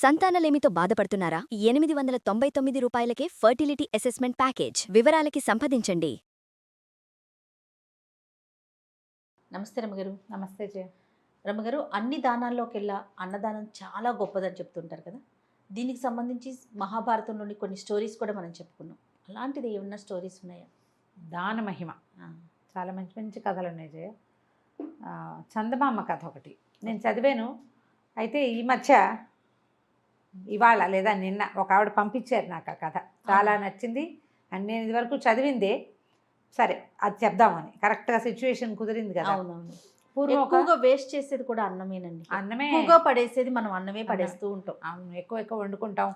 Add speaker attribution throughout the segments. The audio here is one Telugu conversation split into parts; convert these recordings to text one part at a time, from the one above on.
Speaker 1: సంతానలేమితో బాధపడుతున్నారా? 899 రూపాయలకే ఫర్టిలిటీ అసెస్మెంట్ ప్యాకేజ్. వివరాలకి సంప్రదించండి.
Speaker 2: నమస్తే రమ్మగారు.
Speaker 3: నమస్తే జయ.
Speaker 2: రమ్మగారు, అన్ని దానాల్లోకెల్లా అన్నదానం చాలా గొప్పదని చెప్తుంటారు కదా. దీనికి సంబంధించి మహాభారతంలోని కొన్ని స్టోరీస్ కూడా మనం చెప్పుకున్నాం. అలాంటిది ఏమన్నా స్టోరీస్ ఉన్నాయా?
Speaker 3: దాన మహిమ చాలా మంచి మంచి కథలు ఉన్నాయి జయ. చందమామ కథ ఒకటి నేను చదివాను. అయితే ఈ మధ్య ఇవాళ లేదా నిన్న ఒక ఆవిడ పంపించారు నాకు ఆ కథ. చాలా నచ్చింది. అండ్ నేను ఇదివరకు చదివిందే, సరే అది చెప్దామని. కరెక్ట్గా సిచ్యువేషన్ కుదిరింది కదా.
Speaker 2: అవునవును. ఎక్కువగా వేస్ట్ చేసేది కూడా అన్నమేనండి.
Speaker 3: అన్నమే
Speaker 2: ఎక్కువగా పడేసేది మనం అన్నమే పడేస్తూ ఉంటాం.
Speaker 3: అవును, ఎక్కువ ఎక్కువ వండుకుంటాం.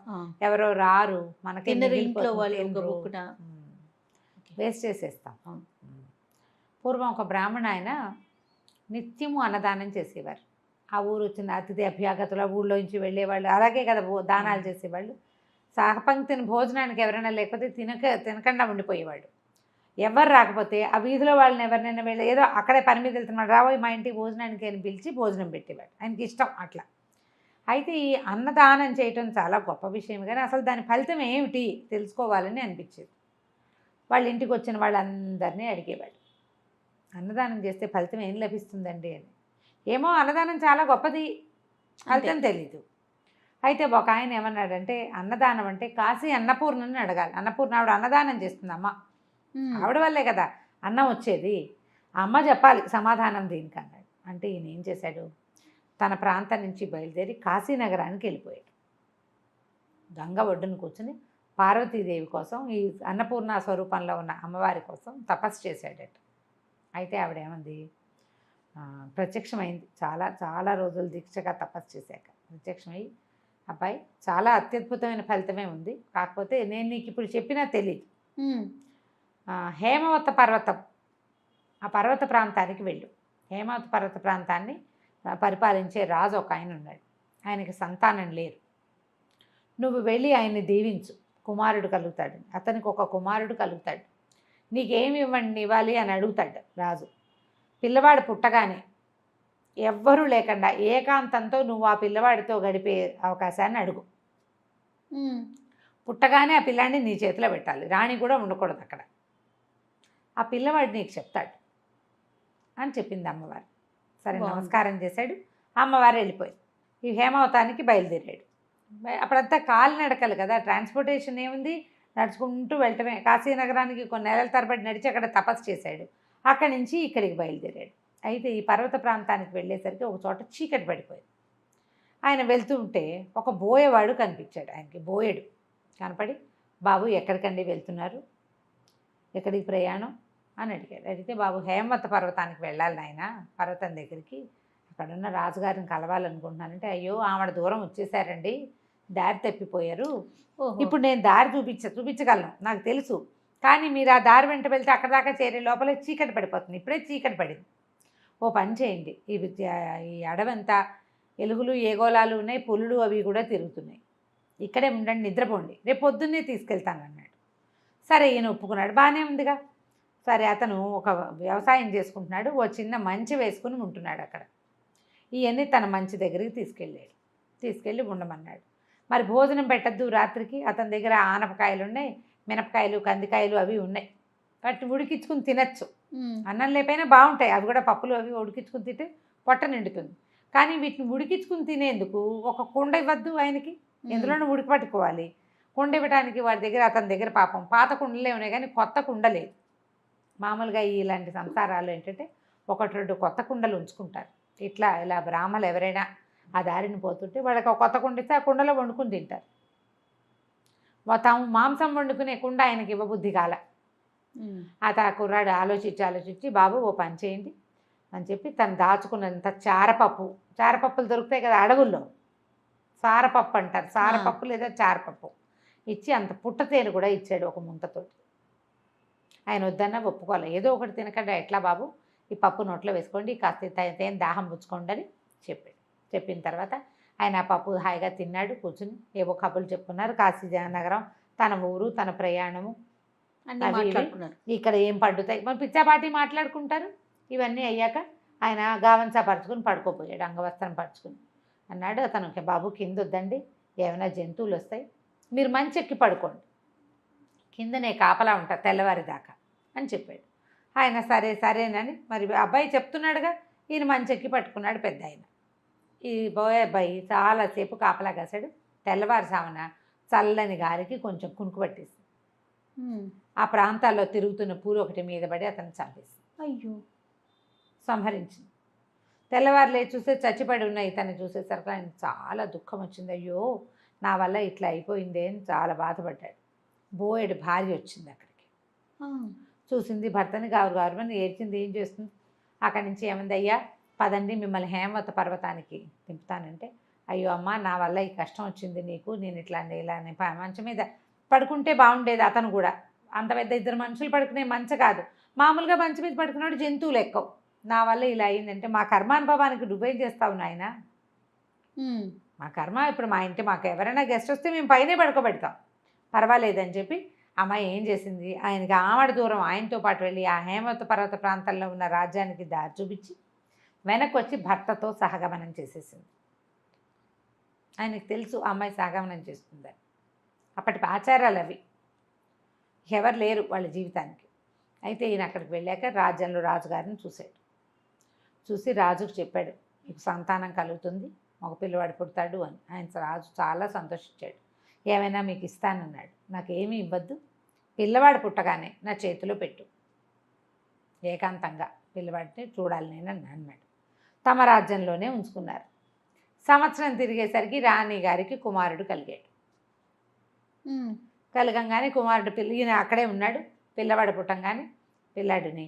Speaker 3: ఎవరో రారు, మనకి
Speaker 2: ఇంట్లో వాళ్ళు
Speaker 3: వేస్ట్ చేసేస్తాం. పూర్వం ఒక బ్రాహ్మణ ఆయన నిత్యము అన్నదానం చేసేవారు. ఆ ఊరు వచ్చిన అతిథి అభ్యాగతుల ఊళ్ళో నుంచి వెళ్ళేవాళ్ళు అలాగే కదా దానాలు చేసేవాళ్ళు. సహపంక్తిని భోజనానికి ఎవరైనా లేకపోతే తినకుండా ఉండిపోయేవాడు. ఎవరు రాకపోతే ఆ వీధిలో వాళ్ళని ఎవరినైనా వెళ్ళి ఏదో అక్కడే పని మీద వెళ్తున్నాడు, రాబోయే మా ఇంటికి భోజనానికి అని పిలిచి భోజనం పెట్టేవాడు. ఆయనకి ఇష్టం అట్లా. అయితే ఈ అన్నదానం చేయటం చాలా గొప్ప విషయం, కానీ అసలు దాని ఫలితం ఏమిటి తెలుసుకోవాలని అనిపించేది. వాళ్ళ ఇంటికి వచ్చిన వాళ్ళందరినీ అడిగేవాడు, అన్నదానం చేస్తే ఫలితం ఏం లభిస్తుందండి అని. ఏమో అన్నదానం చాలా గొప్పది, ఫలితం తెలీదు. అయితే ఒక ఆయన ఏమన్నాడంటే, అన్నదానం అంటే కాశీ అన్నపూర్ణని అడగాలి. అన్నపూర్ణ ఆవిడ అన్నదానం చేస్తుంది, అమ్మ ఆవిడ వల్లే కదా అన్నం వచ్చేది, ఆ అమ్మ చెప్పాలి సమాధానం దీనికి అన్నాడు. అంటే ఈయన ఏం చేశాడు, తన ప్రాంతం నుంచి బయలుదేరి కాశీనగరానికి వెళ్ళిపోయాడు. గంగ ఒడ్డును కూర్చుని పార్వతీదేవి కోసం, ఈ అన్నపూర్ణ స్వరూపంలో ఉన్న అమ్మవారి కోసం తపస్సు చేశాడట. అయితే ఆవిడేమంది, ప్రత్యక్షమైంది. చాలా చాలా రోజులు దీక్షగా తపస్సు చేశాక ప్రత్యక్షమై, అబ్బాయి చాలా అత్యద్భుతమైన ఫలితమే ఉంది, కాకపోతే నేను నీకు ఇప్పుడు చెప్పినా తెలియదు. హేమవత పర్వతం, ఆ పర్వత ప్రాంతానికి వెళ్ళు. హేమవత పర్వత ప్రాంతాన్ని పరిపాలించే రాజు ఒక ఆయన ఉన్నాడు, ఆయనకి సంతానం లేరు. నువ్వు వెళ్ళి ఆయన్ని దీవించు, కుమారుడు కలుగుతాడు. అతనికి ఒక కుమారుడు కలుగుతాడు. నీకేమి ఇవ్వాలి అని అడుగుతాడు రాజు. పిల్లవాడు పుట్టగానే ఎవ్వరూ లేకుండా ఏకాంతంతో నువ్వు ఆ పిల్లవాడితో గడిపే అవకాశాన్ని అడుగు. పుట్టగానే ఆ పిల్లాడిని నీ చేతిలో పెట్టాలి, రాణి కూడా ఉండకూడదు అక్కడ. ఆ పిల్లవాడు నీకు చెప్తాడు అని చెప్పింది అమ్మవారు. సరే నమస్కారం చేశాడు, అమ్మవారు వెళ్ళిపోయి ఈ హేమవతానికి బయలుదేరాడు. అప్పుడంతా కాలినడకలు కదా, ట్రాన్స్పోర్టేషన్ ఏముంది, నడుచుకుంటూ వెళ్ళటమే. కాశీనగరానికి కొన్ని నెలల తరబడి నడిచి అక్కడ తపస్సు చేశాడు. అక్కడి నుంచి ఇక్కడికి బయలుదేరాడు. అయితే ఈ పర్వత ప్రాంతానికి వెళ్ళేసరికి ఒక చోట చీకటి పడిపోయింది. ఆయన వెళ్తూ ఉంటే ఒక బోయేవాడు కనిపించాడు. ఆయనకి బోయెడు కనపడి, బాబు ఎక్కడికండి వెళ్తున్నారు, ఎక్కడికి ప్రయాణం అని అడిగాడు. అడిగితే, బాబు హేమవత పర్వతానికి వెళ్ళాలి నాయన, పర్వతం దగ్గరికి, అక్కడున్న రాజుగారిని కలవాలనుకుంటున్నానంటే, అయ్యో ఆవిడ దూరం వచ్చేసారండి, దారి తప్పిపోయారు. ఇప్పుడు నేను దారి చూపించగలను, నాకు తెలుసు, కానీ మీరు ఆ దారి వెంట వెళ్తే అక్కడ దాకా చేరే లోపల చీకటి పడిపోతుంది. ఇప్పుడే చీకటి పడింది. ఓ పని చేయండి, ఈ అడవంతా ఎలుగులు ఏగోళాలు ఉన్నాయి, పులులు అవి కూడా తిరుగుతున్నాయి, ఇక్కడే ఉండండి, నిద్రపోండి, రేపు పొద్దున్నే తీసుకెళ్తాను అన్నాడు. సరే ఈయన ఒప్పుకున్నాడు, బాగానే ఉందిగా. సరే అతను ఒక వ్యవసాయం చేసుకుంటున్నాడు, ఓ చిన్న మంచి వేసుకుని ఉంటున్నాడు అక్కడ. ఇవన్నీ తన మంచి దగ్గరికి తీసుకెళ్ళి ఉండమన్నాడు. మరి భోజనం పెట్టద్దు రాత్రికి, అతని దగ్గర ఆనపకాయలు ఉన్నాయి, మినపకాయలు కందికాయలు అవి ఉన్నాయి, వాటిని ఉడికించుకుని తినచ్చు. అన్నం లేకపోయినా బాగుంటాయి, అవి కూడా పప్పులు అవి ఉడికించుకుని తింటే పొట్ట నిండుతుంది. కానీ వీటిని ఉడికించుకుని తినేందుకు ఒక కుండ ఇవ్వద్దు ఆయనకి, ఎందులోనూ ఉడికి పట్టుకోవాలి. కుండ ఇవ్వడానికి అతని దగ్గర పాపం పాత కుండలే ఉన్నాయి, కానీ కొత్త కుండ లేదు. మామూలుగా ఇలాంటి సంసారాలు ఏంటంటే 1-2 కొత్త కుండలు ఉంచుకుంటారు. ఇలా బ్రాహ్మలు ఎవరైనా ఆ దారిని పోతుంటే వాళ్ళకి ఒక కొత్త కుండ ఇస్తే ఆ కుండలో వండుకుని తింటారు. తాము మాంసం వండుకునే కుండ ఆయనకి ఇవ్వబుద్ధి కాల. ఆ కుర్రాడు ఆలోచించి, బాబు ఓ పని చేయండి అని చెప్పి తను దాచుకున్నంత చారపప్పులు దొరుకుతాయి కదా అడవుల్లో, సారపప్పు అంటారు, సారపప్పు లేదా చారపప్పు ఇచ్చి అంత పుట్టతేను కూడా ఇచ్చాడు ఒక ముంతతోటి. ఆయన వద్దన్నా ఒప్పుకోవాలి, ఏదో ఒకటి తినకుండా ఎట్లా బాబు, ఈ పప్పు నోట్లో వేసుకోండి, కాస్త తేనె దాహం పుచ్చుకోండి అని చెప్పాడు. చెప్పిన తర్వాత ఆయన ఆ పప్పు హాయిగా తిన్నాడు. కూర్చుని ఏవో కబుర్లు చెప్పుకున్నారు. కాశీ నగరం, తన ఊరు, తన ప్రయాణము, ఇక్కడ ఏం పండుతాయి, మరి పిచ్చాపాటి మాట్లాడుకుంటారు. ఇవన్నీ అయ్యాక ఆయన గావంచా పరుచుకుని పడుకోపోయాడు, అంగవస్త్రం పరుచుకుని. అన్నాడు అతను, బాబు కింద వద్దండి, ఏమైనా జంతువులు వస్తాయి, మీరు మంచెక్కి పడుకోండి, కిందనే కాపలా ఉంటా తెల్లవారిదాకా అని చెప్పాడు. ఆయన సరే సరేనని మరి అబ్బాయి చెప్తున్నాడుగా, ఈయన మంచెక్కి పట్టుకున్నాడు పెద్ద ఆయన. ఈ బోయ్ అబ్బాయి చాలాసేపు కాపలా కాసాడు. తెల్లవారుసామున చల్లని గాలికి కొంచెం కునుకు పట్టేసింది. ఆ ప్రాంతాల్లో తిరుగుతున్న పూలు ఒకటి మీద పడి అతను చంపేసింది.
Speaker 2: అయ్యో,
Speaker 3: సంహరించింది. తెల్లవారు లేచి చూస్తే చచ్చిపడి ఉన్న ఇతన్ని చూసేసరికి ఆయన చాలా దుఃఖం వచ్చింది. అయ్యో నా వల్ల ఇట్లా అయిపోయిందే అని చాలా బాధపడ్డాడు. బోయెడు భార్య వచ్చింది అక్కడికి. చూసింది భర్తని, గారుగారుమని ఏడ్చింది. ఏం చేస్తుంది? అక్కడి నుంచి ఏమంది, అయ్యా పదండి మిమ్మల్ని హేమవత పర్వతానికి దింపుతానంటే, అయ్యో అమ్మ నా వల్ల ఈ కష్టం వచ్చింది నీకు, నేను ఇట్లా మంచం మీద పడుకుంటే బాగుండేది. అతను కూడా అంత పెద్ద ఇద్దరు మనుషులు పడుకునే మంచం కాదు, మామూలుగా మంచం మీద పడుకున్నాడు, జంతువులు ఎక్కువ. నా వల్ల ఇలా అయిందంటే, మా కర్మానుభవానికి నువ్వేం చేస్తావు నాయన? మా కర్మ. ఇప్పుడు మా ఇంటి మాకు ఎవరైనా గెస్ట్ వస్తే మేము పైనే పడుకోబెడతాం, పర్వాలేదని చెప్పి అమ్మాయి ఏం చేసింది, ఆయనకి ఆమడ దూరం ఆయనతో పాటు వెళ్ళి ఆ హేమవత పర్వత ప్రాంతంలో ఉన్న రాజ్యానికి దారి చూపించి వెనక్కి వచ్చి భర్తతో సహగమనం చేసేసింది. ఆయనకు తెలుసు అమ్మాయి సహగమనం చేస్తుందని. అప్పటి ఆచారాలు అవి, ఎవరు లేరు వాళ్ళ జీవితానికి. అయితే ఈయన అక్కడికి వెళ్ళాక రాజ్యంలో రాజుగారిని చూశాడు. చూసి రాజుకు చెప్పాడు, మీకు సంతానం కలుగుతుంది, మగ పిల్లవాడు పుడతాడు అని. ఆయన రాజు చాలా సంతోషించాడు. ఏమైనా మీకు ఇస్తానన్నాడు. నాకేమీ ఇవ్వద్దు, పిల్లవాడు పుట్టగానే నా చేతిలో పెట్టు, ఏకాంతంగా పిల్లవాడిని చూడాలి నేను అన్నాడు. తమ రాజ్యంలోనే ఉంచుకున్నారు. సంవత్సరం తిరిగేసరికి రాణి గారికి కుమారుడు కలిగాడు. కలగంగానే కుమారుడు ఈయన అక్కడే ఉన్నాడు. పిల్లవాడు పుట్టంగానే పిల్లాడిని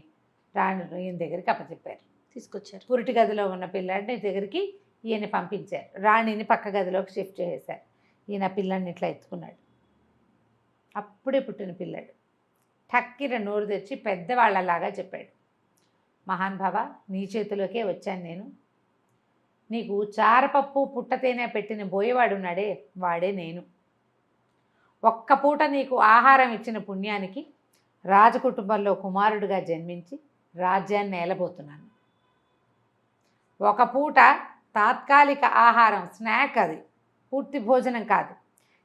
Speaker 3: రాణి ఈయన దగ్గరికి అప్పచెప్పారు,
Speaker 2: తీసుకొచ్చారు.
Speaker 3: పురిటి గదిలో ఉన్న పిల్లాడిని దగ్గరికి ఈయన పంపించారు. రాణిని పక్క గదిలోకి షిఫ్ట్ చేశారు. ఈయన పిల్లాడిని ఇట్లా ఎత్తుకున్నాడు. అప్పుడే పుట్టిన పిల్లాడు టక్కిర నోరు తెచ్చి పెద్దవాళ్ళలాగా చెప్పాడు, మహానుభావ నీ చేతిలోకే వచ్చాను నేను, నీకు చారపప్పు పుట్టతేనే పెట్టిన బోయేవాడు ఉన్నాడే వాడే నేను. ఒక్క పూట నీకు ఆహారం ఇచ్చిన పుణ్యానికి రాజకుటుంబంలో కుమారుడిగా జన్మించి రాజ్యాన్ని ఏలబోతున్నాను. ఒక పూట తాత్కాలిక ఆహారం, స్నాక్, అది పూర్తి భోజనం కాదు,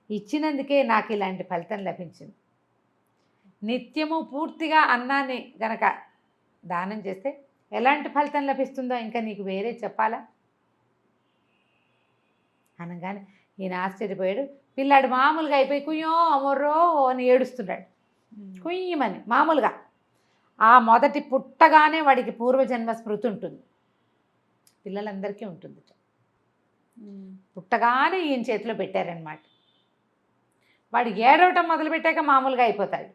Speaker 3: ఇచ్చినందుకే నాకు ఇలాంటి ఫలితం లభించింది. నిత్యము పూర్తిగా అన్నాన్ని గనక దానం చేస్తే ఎలాంటి ఫలితం లభిస్తుందో ఇంకా నీకు వేరే చెప్పాలా అనగానే ఈయన ఆశ్చర్యపోయాడు. పిల్లాడు మామూలుగా అయిపోయి కుయ్యో అమర్రో అని ఏడుస్తున్నాడు. కుయ్యమని మామూలుగా. ఆ మొదటి పుట్టగానే వాడికి పూర్వజన్మ స్మృతి ఉంటుంది, పిల్లలందరికీ ఉంటుంది. పుట్టగానే ఈయన చేతిలో పెట్టారనమాట. వాడు ఏడవటం మొదలుపెట్టాక మామూలుగా అయిపోతాడు,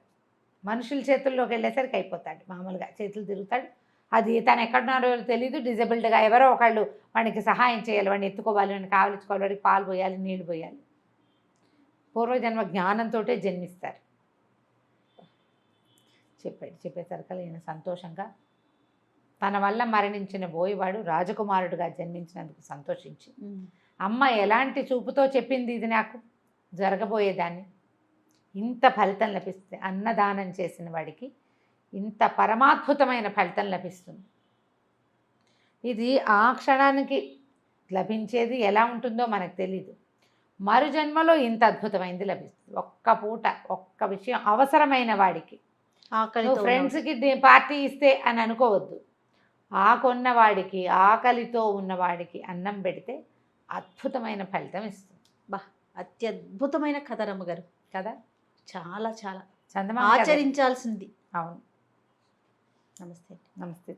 Speaker 3: మనుషుల చేతుల్లోకి వెళ్ళేసరికి అయిపోతాడు, మామూలుగా చేతులు తిరుగుతాడు. అది తను ఎక్కడున్నారో తెలియదు, డిజబుల్డ్గా ఎవరో ఒకళ్ళు వాడికి సహాయం చేయాలి, వాడిని ఎత్తుకోవాలి, వాడిని కావలించుకోవాలి, వాడికి పాలు పోయాలి, నీళ్లు పోయాలి. పూర్వజన్మ జ్ఞానంతో జన్మిస్తారు చెప్పేసరికి ఈయన సంతోషంగా తన వల్ల మరణించిన బోయవాడు రాజకుమారుడుగా జన్మించినందుకు సంతోషించి, అమ్మ ఎలాంటి చూపుతో చెప్పింది ఇది నాకు జరగబోయేదాన్ని, ఇంత ఫలితం లభిస్తే అన్నదానం చేసిన వాడికి ఇంత పరమాద్భుతమైన ఫలితం లభిస్తుంది. ఇది ఆ క్షణానికి లభించేది ఎలా ఉంటుందో మనకు తెలీదు, మరు జన్మలో ఇంత అద్భుతమైనది లభిస్తుంది. ఒక్క పూట ఒక్క విషయం అవసరమైన వాడికి, ఫ్రెండ్స్కి పార్టీ ఇస్తే అని అనుకోవద్దు, ఆకొన్నవాడికి ఆకలితో ఉన్నవాడికి అన్నం పెడితే అద్భుతమైన ఫలితం ఇస్తుంది.
Speaker 2: అత్యద్భుతమైన కథ రమ్మగారు
Speaker 3: కదా,
Speaker 2: చాలా చాలా
Speaker 3: చందమామ
Speaker 2: ఆచరించాల్సింది.
Speaker 3: అవును.
Speaker 2: నమస్తే.
Speaker 3: నమస్తే.